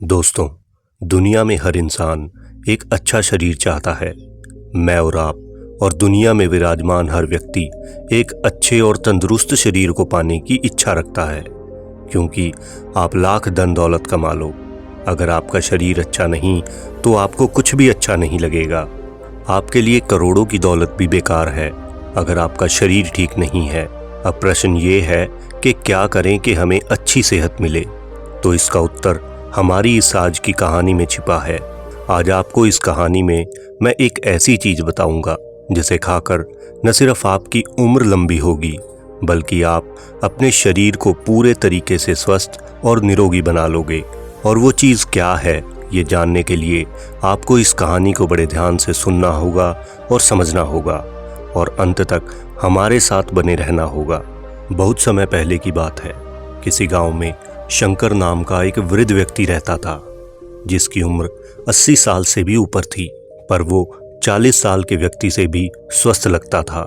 दोस्तों, दुनिया में हर इंसान एक अच्छा शरीर चाहता है। मैं और आप और दुनिया में विराजमान हर व्यक्ति एक अच्छे और तंदुरुस्त शरीर को पाने की इच्छा रखता है, क्योंकि आप लाख धन दौलत कमा लो, अगर आपका शरीर अच्छा नहीं तो आपको कुछ भी अच्छा नहीं लगेगा। आपके लिए करोड़ों की दौलत भी बेकार है अगर आपका शरीर ठीक नहीं है। अब प्रश्न ये है कि क्या करें कि हमें अच्छी सेहत मिले। तो इसका उत्तर हमारी इस आज की कहानी में छिपा है। आज आपको इस कहानी में मैं एक ऐसी चीज बताऊंगा जिसे खाकर न सिर्फ आपकी उम्र लंबी होगी, बल्कि आप अपने शरीर को पूरे तरीके से स्वस्थ और निरोगी बना लोगे। और वो चीज क्या है, ये जानने के लिए आपको इस कहानी को बड़े ध्यान से सुनना होगा और समझना होगा, और अंत तक हमारे साथ बने रहना होगा। बहुत समय पहले की बात है। किसी गांव में शंकर नाम का एक वृद्ध व्यक्ति रहता था, जिसकी उम्र 80 साल से भी ऊपर थी, पर वो 40 साल के व्यक्ति से भी स्वस्थ लगता था।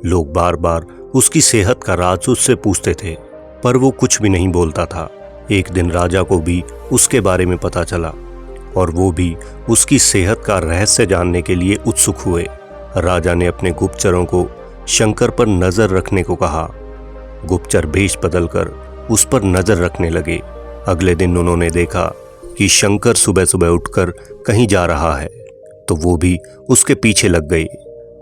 लोग बार बार उसकी सेहत का राज उससे पूछते थे, पर वो कुछ भी नहीं बोलता था। एक दिन राजा को भी उसके बारे में पता चला, और वो भी उसकी सेहत का रहस्य जानने के लिए उत्सुक हुए। राजा ने अपने गुप्तचरों को शंकर पर नजर रखने को कहा। गुप्तचर भेष बदलकर उस पर नजर रखने लगे। अगले दिन उन्होंने देखा कि शंकर सुबह सुबह उठकर कहीं जा रहा है, तो वो भी उसके पीछे लग गए।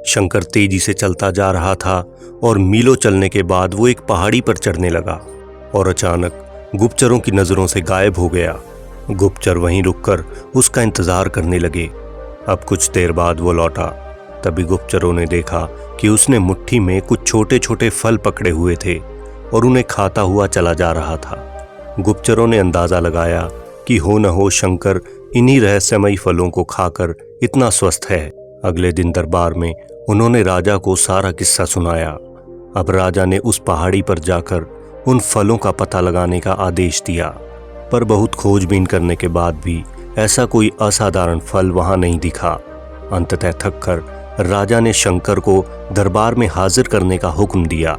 शंकर तेजी से चलता जा रहा था, और मीलों चलने के बाद वो एक पहाड़ी पर चढ़ने लगा और अचानक गुप्तचरों की नजरों से गायब हो गया। गुप्तचर वहीं रुककर उसका इंतजार करने लगे। अब कुछ देर बाद वो लौटा। तभी गुप्तचरों ने देखा कि उसने मुट्ठी में कुछ छोटे छोटे फल पकड़े हुए थे और उन्हें खाता हुआ चला जा रहा था। गुप्तचरों ने अंदाजा लगाया कि हो न हो शंकर इन्हीं रहस्यमयी फलों को खाकर इतना स्वस्थ है। अगले दिन दरबार में उन्होंने राजा को सारा किस्सा सुनाया। अब राजा ने उस पहाड़ी पर जाकर उन फलों का पता लगाने का आदेश दिया, पर बहुत खोजबीन करने के बाद भी ऐसा कोई असाधारण फल वहां नहीं दिखा। अंततः थककर राजा ने शंकर को दरबार में हाजिर करने का हुक्म दिया।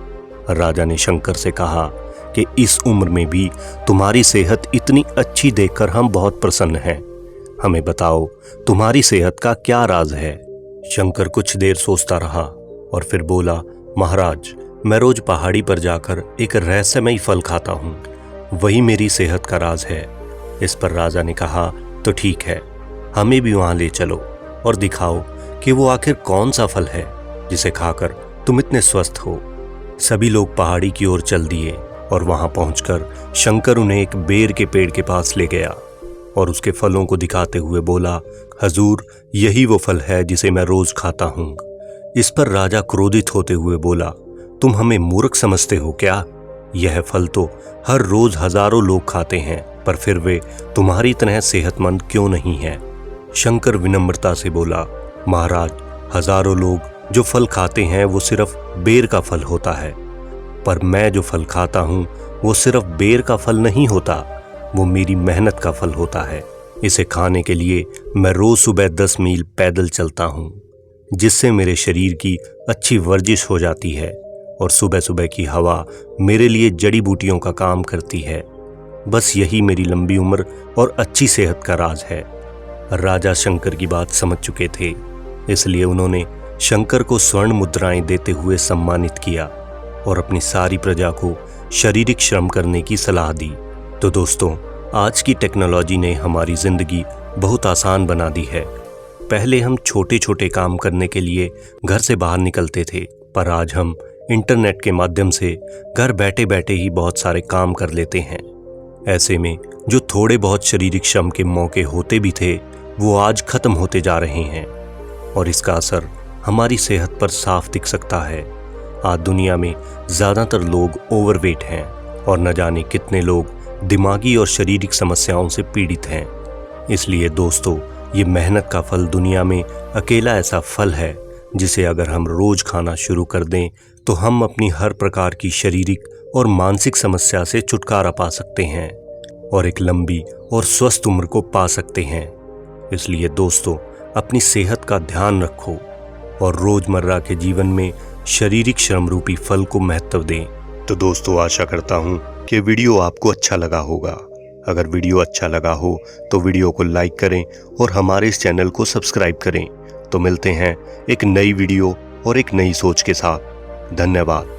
राजा ने शंकर से कहा कि इस उम्र में भी तुम्हारी सेहत इतनी अच्छी देखकर हम बहुत प्रसन्न हैं। हमें बताओ, तुम्हारी सेहत का क्या राज है। शंकर कुछ देर सोचता रहा और फिर बोला, महाराज, मैं रोज पहाड़ी पर जाकर एक रहस्यमयी फल खाता हूँ, वही मेरी सेहत का राज है। इस पर राजा ने कहा, तो ठीक है, हमें भी वहां ले चलो और दिखाओ कि वो आखिर कौन सा फल है जिसे खाकर तुम इतने स्वस्थ हो। सभी लोग पहाड़ी की ओर चल दिए, और वहां पहुंचकर शंकर उन्हें एक बेर के पेड़ के पास ले गया और उसके फलों को दिखाते हुए बोला, हजूर, यही वो फल है जिसे मैं रोज खाता हूं। इस पर राजा क्रोधित होते हुए बोला, तुम हमें मूर्ख समझते हो क्या? यह फल तो हर रोज हजारों लोग खाते हैं, पर फिर वे तुम्हारी तरह सेहतमंद क्यों नहीं है? शंकर विनम्रता से बोला, महाराज, हजारों लोग जो फल खाते हैं वो सिर्फ बेर का फल होता है, पर मैं जो फल खाता हूँ वो सिर्फ बेर का फल नहीं होता, वो मेरी मेहनत का फल होता है। इसे खाने के लिए मैं रोज सुबह 10 मील पैदल चलता हूँ, जिससे मेरे शरीर की अच्छी वर्जिश हो जाती है, और सुबह सुबह की हवा मेरे लिए जड़ी बूटियों का काम करती है। बस यही मेरी लंबी उम्र और अच्छी सेहत का राज है। राजा शंकर की बात समझ चुके थे, इसलिए उन्होंने शंकर को स्वर्ण मुद्राएं देते हुए सम्मानित किया और अपनी सारी प्रजा को शारीरिक श्रम करने की सलाह दी। तो दोस्तों, आज की टेक्नोलॉजी ने हमारी जिंदगी बहुत आसान बना दी है। पहले हम छोटे छोटे काम करने के लिए घर से बाहर निकलते थे, पर आज हम इंटरनेट के माध्यम से घर बैठे बैठे ही बहुत सारे काम कर लेते हैं। ऐसे में जो थोड़े बहुत शारीरिक श्रम के मौके होते भी थे, वो आज खत्म होते जा रहे हैं, और इसका असर हमारी सेहत पर साफ दिख सकता है। आज दुनिया में ज़्यादातर लोग ओवरवेट हैं, और न जाने कितने लोग दिमागी और शारीरिक समस्याओं से पीड़ित हैं। इसलिए दोस्तों, ये मेहनत का फल दुनिया में अकेला ऐसा फल है जिसे अगर हम रोज खाना शुरू कर दें तो हम अपनी हर प्रकार की शारीरिक और मानसिक समस्या से छुटकारा पा सकते हैं और एक लंबी और स्वस्थ उम्र को पा सकते हैं। इसलिए दोस्तों, अपनी सेहत का ध्यान रखो और रोजमर्रा के जीवन में शारीरिक श्रम रूपी फल को महत्व दें। तो दोस्तों, आशा करता हूँ कि वीडियो आपको अच्छा लगा होगा। अगर वीडियो अच्छा लगा हो तो वीडियो को लाइक करें और हमारे इस चैनल को सब्सक्राइब करें। तो मिलते हैं एक नई वीडियो और एक नई सोच के साथ। धन्यवाद।